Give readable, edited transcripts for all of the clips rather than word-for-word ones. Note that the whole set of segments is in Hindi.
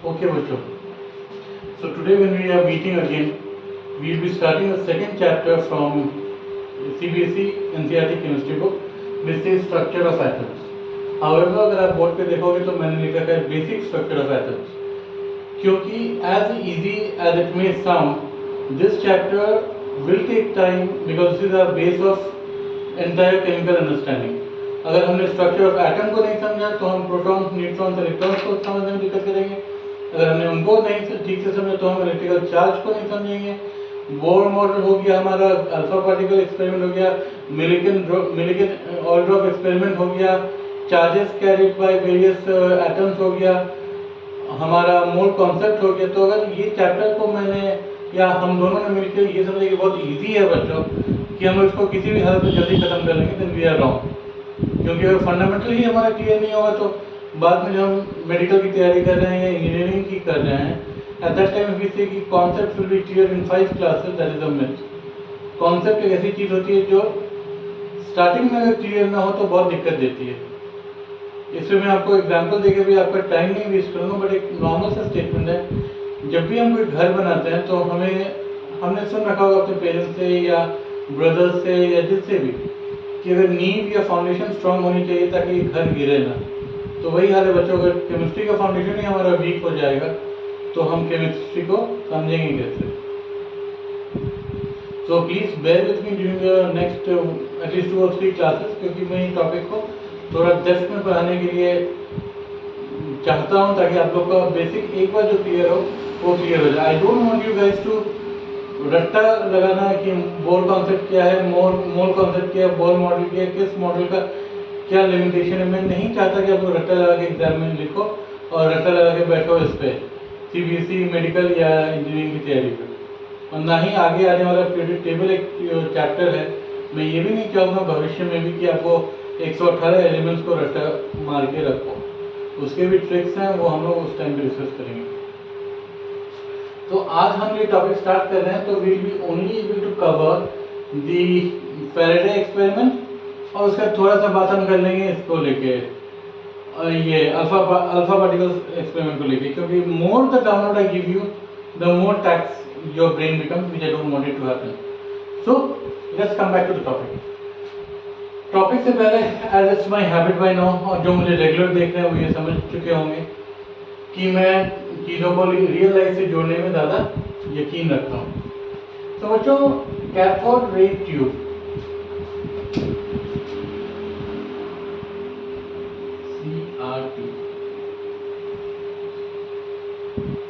Okay, Vacho. So today when we are meeting again, we will be starting the second chapter from CBSE NCERT chemistry book, which is structure of atoms. However, अगर आप बोर्ड पे देखोगे तो मैंने लिखा है बेसिक स्ट्रक्चर ऑफ एटम्स, क्योंकि as easy as it may sound, this chapter will take time because this is the base of entire chemical understanding. अगर हमने स्ट्रक्चर ऑफ एटम को नहीं समझा तो हम प्रोटॉन्स, न्यूट्रॉन्स, इलेक्ट्रॉन्स को समझने में दिक्कत करेंगे। अगर हमने उनको नहीं ठीक से समझा तो हम इलेक्ट्रिकल चार्ज को नहीं समझेंगे। बोर मॉडल हो गया हमारा, अल्फा पार्टिकल एक्सपेरिमेंट हो गया, मिलिकन ऑल ड्रॉप एक्सपेरिमेंट हो गया, charges carried by various atoms हो गया, हमारा मोल कॉन्सेप्ट हो गया। तो अगर ये चैप्टर को मैंने या हम दोनों ने मिलकर ये समझे कि बहुत इजी है बच्चों कि हम इसको किसी भी हालत में जल्दी खत्म कर लेंगे, देन वी आर रॉन्ग। क्योंकि अगर फंडामेंटल ही हमारा क्लियर नहीं होगा तो बाद में जो हम मेडिकल की तैयारी कर रहे हैं या इंजीनियरिंग की कर रहे हैं, एट दैट टाइम वी से कि concept will be clear in 5 classes, that is a myth. Concept एक ऐसी चीज़ होती है जो स्टार्टिंग में अगर क्लियर ना हो तो बहुत दिक्कत देती है। इसमें मैं आपको एग्जांपल देके भी आपका टाइम नहीं वेस्ट करूँगा, बट एक नॉर्मल सा स्टेटमेंट है। जब भी हम कोई घर बनाते हैं तो हमने सुन रखा होगा अपने पेरेंट्स से या ब्रदर्स से या जिससे भी कि अगर नींव या फाउंडेशन स्ट्रांग होनी चाहिए ताकि घर गिरे ना। तो वही हाल है बच्चों, अगर केमिस्ट्री का फाउंडेशन ही हमारा वीक हो जाएगा तो हम केमिस्ट्री को समझेंगे कैसे। So please bear with me during the next at least 2 और 3 क्लासेस, क्योंकि मैं इन टॉपिक को थोड़ा डेप्थ में पढ़ाने के लिए चाहता हूँ ताकि आप लोग का बेसिक एक बार जो क्लियर हो वो क्लियर हो जाए। I don't want you guys to रट्टा लगाना है कि बोर कॉन्सेप्ट क्या है, मोल कॉन्सेप्ट क्या है, बोर मॉडल क्या है, किस मॉडल का क्या लिमिटेशन है। मैं नहीं चाहता कि आप लोग रट्टा लगा के एग्जाम में लिखो और रट्टा लगा के बैठो इस पे सीबीएसई मेडिकल या इंजीनियरिंग की तैयारी पे, और ना ही आगे आने वाला पीरियड टेबल एक चैप्टर है। मैं ये भी नहीं चाहूँगा भविष्य में भी कि आपको 118 एलिमेंट्स को रट्टा मार के रखो। उसके भी ट्रिक्स हैं, वो हम लोग उस टाइम पे डिस्कस करेंगे। तो आज हम ये टॉपिक स्टार्ट कर रहे हैं, तो we will be only able to cover the Faraday experiment, और उसका थोड़ा सा बात हम कर लेंगे इसको लेके ये अल्फा पार्टिकल्स एक्सपेरिमेंट को लेके, क्योंकि more the download I give you the more tax your brain becomes, which I don't want it to happen. So let's come back to the topic से पहले, as it's my habit by now, और जो मुझे रेगुलर देख रहे हैं वो ये समझ चुके होंगे कि मैं चीज़ों को रियल लाइफ से जोड़ने में ज़्यादा यकीन रखता हूँ। तो बच्चों, cathode ray tube, CRT,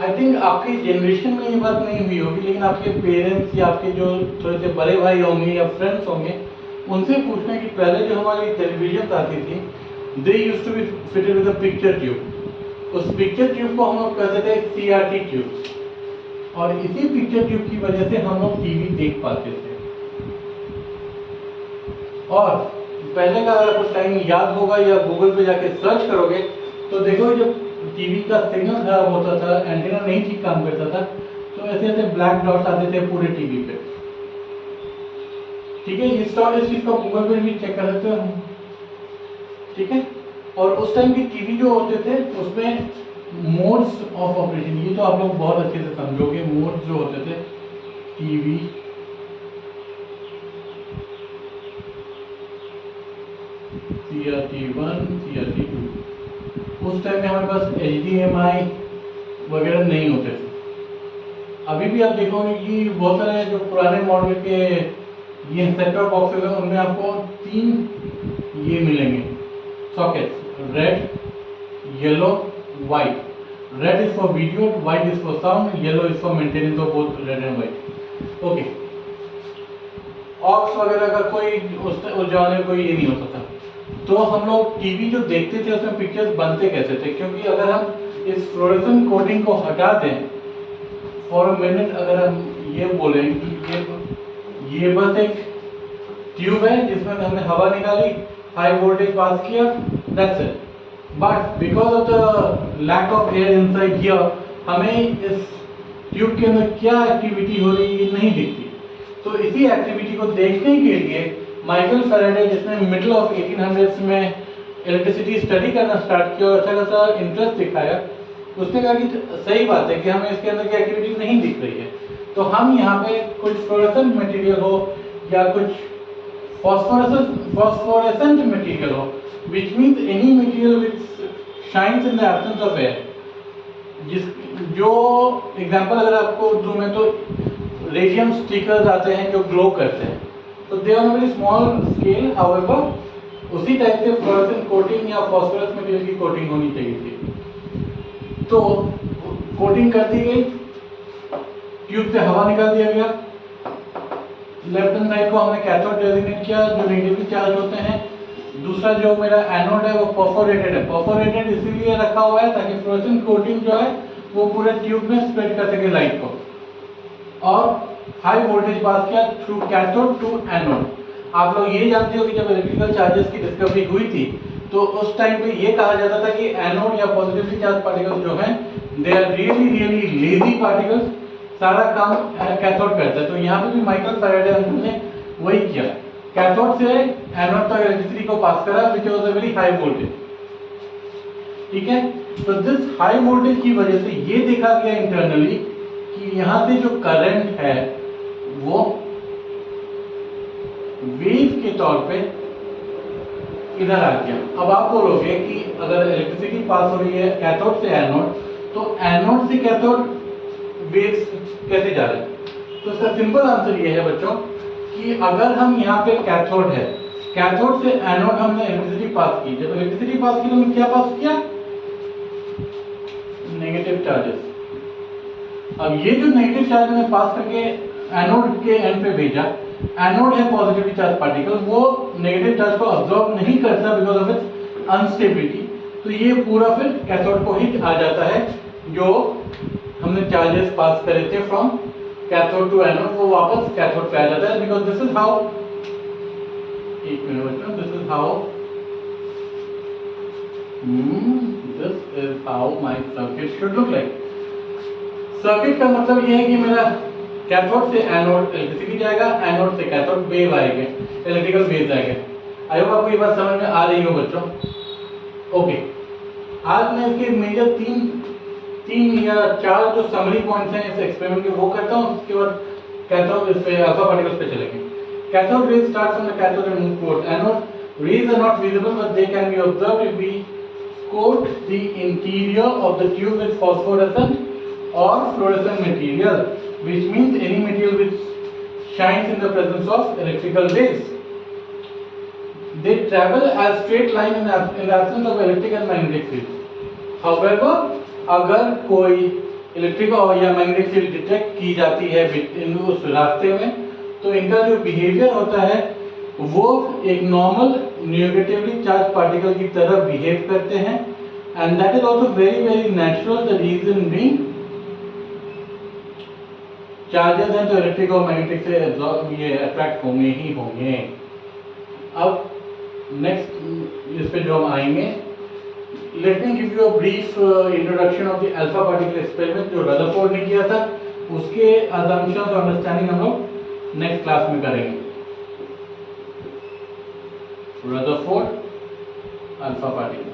I think आपकी जनरेशन में ये बात नहीं हुई होगी, लेकिन आपके पेरेंट्स या आपके जो थोड़े से बड़े भाई होंगे या फ्रेंड्स होंगे, उनसे पूछना कि पहले जो हमारी टेलीविजन आती थी, they used to be fitted with a picture tube. उस पिक्चर ट्यूब को हम लोग कहते थे CRT ट्यूब, और इसी पिक्चर ट्यूब की वजह से हम लोग टीवी देख पाते थे। और पहले का अगर आपको टाइम याद होगा या गूगल पे जाके सर्च करोगे तो देखोगे जब टीवी का सिग्नल खराब होता था, एंटीना नहीं ठीक काम करता था, तो ऐसे ऐसे ब्लैक डॉट्स आते थे पूरे टीवी पे। ठीक है, इस चीज को गूगल पे भी चेक कर सकते हो। ठीक है, और उस टाइम की टीवी जो होते थे उसमें मोड्स ऑफ ऑपरेशन, ये तो आप लोग बहुत अच्छे से समझोगे। मोड्स जो होते थे टीवी, CRT1, CRT2, उस टाइम में हमारे पास HDMI वगैरह नहीं होते थे। अभी भी आप देखोगे कि बहुत सारे जो पुराने मॉडल के ये सेट टॉप बॉक्सेस हैं, उनमें आपको 3 ये मिलेंगे sockets, red, yellow, white. Red is for video, white is for sound, yellow is for maintenance of both red and white. Okay, aux वगैरह का कोई उस जमाने में कोई ये नहीं होता था। तो हम लोग टीवी जो देखते थे उसमें पिक्चर्स बनते कैसे थे, क्योंकि अगर हम इस फ्लोरेसेंट कोटिंग को हटा दें फॉर अ मिनट, अगर हम ये बोलें कि ये बस एक ट्यूब है जिसमें हमने हवा निकाली, हाई वोल्टेज पास किया, that's it. But because of the lack of air inside here, हमें इस ट्यूब के अंदर क्या एक्टिविटी हो रही है नहीं दिखती। तो इसी एक्टिविटी को देखने के लिए माइकल फैराडे, जिसने मिडिल ऑफ 1800s में इलेक्ट्रिसिटी स्टडी करना स्टार्ट किया और अच्छा खासा इंटरेस्ट दिखाया, उसने कहा कि सही बात है कि हमें इसके अंदर की एक्टिविटी नहीं दिख रही है, तो हम यहाँ पे कुछ फ्लोरेसेंट मटेरियल हो या कुछ phosphorescent material हो, which means any material which shines in the absence of air. जिस जो एग्जांपल अगर आपको दूं मैं तो रेडियम स्टिकर्स आते हैं जो ग्लो करते हैं, तो they are very small scale, however उसी टाइप से फ्लोरेसेंट कोटिंग या फॉस्फोरस मटेरियल की कोटिंग होनी चाहिए थी। तो कोटिंग कर दी गई, ट्यूब से हवा निकाल दिया गया, लेफ्ट हैंड साइड को हमने कैथोड डेजिग्नेट किया जो नेगेटिवली चार्ज होते हैं, दूसरा जो मेरा एनोड है वो परफोरेटेड है। परफोरेटेड इसीलिए रखा हुआ है ताकि फ्लोरेसेंट कोटिंग जो है वो पूरे ट्यूब में स्प्रेड कर सके लाइट को, और हाई वोल्टेज पास किया थ्रू कैथोड टू एनोड। आप लोग ये जानते हो कि जब इलेक्ट्रिकल चार्जेस की डिस्कवरी हुई थी तो उस टाइम पे ये कहा जाता था कि एनोड या पॉजिटिवली चार्ज पार्टिकल्स जो हैं they are really lazy particles, सारा काम कैथोड करता है। तो यहाँ पे भी माइकल फैराडे ने वही किया, कैथोड से एनोड तक इलेक्ट्रिसिटी को पास करा which was a very high voltage. ठीक है, तो दिस हाई वोल्टेज की वजह से ये देखा गया इंटरनली कि यहाँ से जो करंट है वो वेव के तौर पे इधर आ गया। अब आप बोलोगे कि अगर इलेक्ट्रिसिटी पास हो रही है कैथोड से एनोड, तो एनोड से कैथोड वेव्स कैसे जा रहे हैं? तो इसका सिंपल आंसर ये है बच्चों कि अगर हम यहाँ पे कैथोड है, कैथोड से एनोड हमने इलेक्ट्रिसिटी पास की, जब इलेक्ट्रिसिटी पास की तो हमने क्या पास किया? Negative charges. अब ये जो नेगेटिव चार्ज मैंने पास करके एनोड के एंड पे भेजा, एनोड है पॉजिटिवली चार्ज पार्टिकल, वो नेगेटिव चार्ज को अब्सॉर्ब नहीं करता बिकॉज ऑफ इट्स अनस्टेबिलिटी, तो ये पूरा फिर कैथोड को ही आ जाता है। जो हमने चार्जेस पास करे थे फ्रॉम कैथोड टू एनोड वो वापस कैथोड पे आ जाता है, बिकॉज दिस इज हाउ, एक मिनट बच्चों, this is how my circuit should look like. Circuit का मतलब ये है कि मेरा कैथोड से एनोड इलेक्ट्रिसिटी जाएगा, एनोड से कैथोड वेव आएंगे, इलेक्ट्रिकल वेव्स आएंगे। आई होप आपको ये बात समझ में आ रही हो बच्चों। ओके, आज मैं इसके मेजर तीन या चार जो समरी पॉइंट्स हैं इस एक्सपेरिमेंट के वो करता हूँ, उसके बाद कैथोड इस पे अल्फा पार्टिकल्स पे चलेंगे। Cathode rays start from the cathode and move towards anode. Rays are not visible but they can be observed if we coat the interior of the tube with phosphorescent or fluorescent material, which means any material which shines in the presence of electrical rays. They travel as straight line in the absence of electric and magnetic field. However, अगर कोई इलेक्ट्रिक या मैग्नेटिक फील्ड डिटेक्ट की जाती है इन उस रास्ते में, तो इनका जो बिहेवियर होता है वो एक नॉर्मल नेगेटिवली चार्ज पार्टिकल की तरह बिहेव करते हैं, and that is also very natural. The reason being charges हैं तो इलेक्ट्रिक और मैग्नेटिक से ये अट्रैक्ट होंगे ही होंगे। अब नेक्स्ट इस पे जो हम आएंगे, let me give you a brief introduction of the alpha particle experiment जो रदरफोर्ड ने किया था। उसके असम्पशंस और अंडरस्टैंडिंग हम लोग नेक्स्ट क्लास में करेंगे। रदरफोर्ड अल्फा पार्टिकल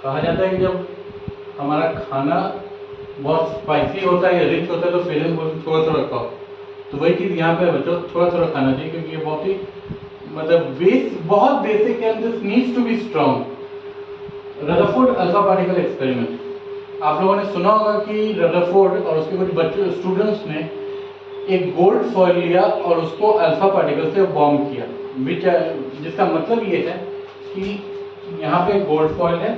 कहा जाता है कि जब हमारा खाना बहुत स्पाइसी होता है या रिच होता है तो फीलिंग थोड़ा थोड़ा खाओ, तो वही चीज़ यहाँ पे बच्चों थोड़ा थोड़ा खाना चाहिए, क्योंकि ये बहुत ही मतलब बहुत बेसिक है, this needs to be strong. Rutherford alpha particle experiment आप लोगों ने सुना होगा कि रदरफोर्ड और उसके कुछ बच्चों स्टूडेंट्स ने एक गोल्ड फॉइल लिया और उसको अल्फा पार्टिकल से बॉम्ब किया, जिसका मतलब ये है कि यहाँ पे गोल्ड फॉइल है,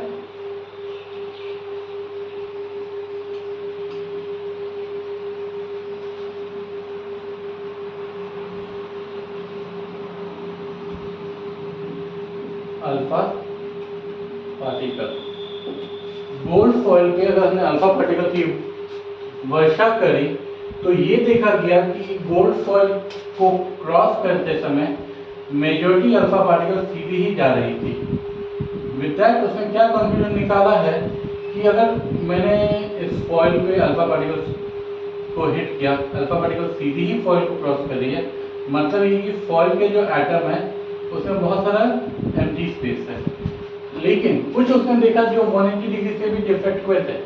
अल्फा पार्टिकल, गोल्ड फॉइल पे अगर हमने अल्फा पार्टिकल की वर्षा करी तो ये देखा गया कि गोल्ड फॉइल को क्रॉस करते समय मेजॉरिटी अल्फा पार्टिकल सीधी ही जा रही थी। विद दैट उसने क्या कंक्लूजन निकाला है कि अगर मैंने इस फॉइल पे अल्फा पार्टिकल्स को हिट किया, अल्फा पार्टिकल सीधी ही फॉइल को क्रॉस कर रही है, मतलब ये कि फॉइल के जो एटम है उसमें बहुत सारा एम्प्टी स्पेस है। लेकिन कुछ उसने देखा जो 180 डिग्री से भी डिफ्लेक्ट हुए थे,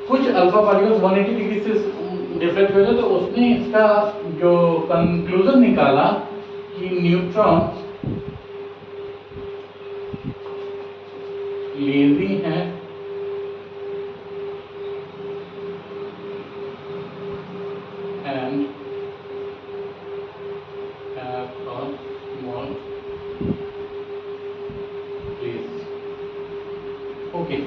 कुछ अल्फा पार्टिकल्स 180 डिग्री से डिफ्लेक्ट हुए थे, तो उसने इसका जो कंक्लूजन निकाला कि न्यूट्रॉन लेजी हैं and have a small place. Okay,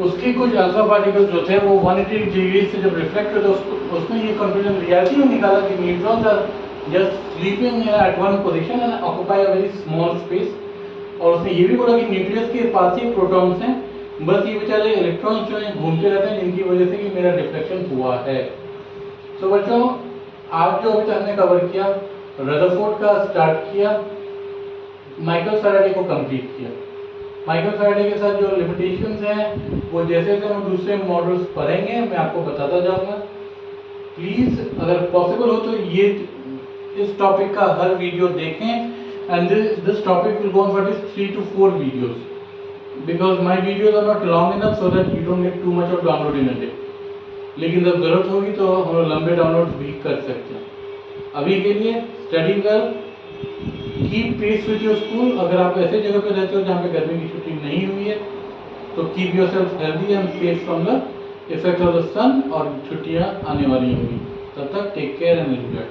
उसके कुछ अल्फा पार्टिकल्स जो थे वो 180 डिग्री से जब रिफ्लेक्ट हुए तो उसने ये कंक्लूजन रियलिटी में निकाला कि neutrons are just sleeping at one position and occupy a very small space. और उसने ये भी बोला कि न्यूक्लियस के पास ही प्रोटॉन्स हैं, बस ये बेचारे इलेक्ट्रॉन्स जो हैं घूमते रहते हैं, जिनकी वजह से कि मेरा रिफ्लेक्शन हुआ है। तो बच्चों, आज जो अभी तक हमने कवर किया, रदरफोर्ड का स्टार्ट किया, माइकल फैराडे को कंप्लीट किया। माइकल फैराडे के साथ जो लिमिटेशंस हैं वो जैसे जैसे हम दूसरे मॉडल्स पढ़ेंगे मैं आपको बताता जाऊंगा। प्लीज़ अगर पॉसिबल हो तो ये इस टॉपिक का हर वीडियो देखें, and this topic will go on for at least 3 to 4 videos because my videos are not long enough so that you don't get too much of download in a day। लेकिन जब ज़रूरत होगी तो हम लोग लंबे डाउनलोड भी कर सकते हैं। अभी के लिए study well, keep pace with your school. अगर आप ऐसे जगह पे रहते हो जहाँ पे गर्मी की छुट्टी नहीं हुई है तो keep yourself healthy and safe from the effect of the sun, और छुट्टियाँ आने वाली होंगी। तब तक टेक केयर एंड एंजॉय।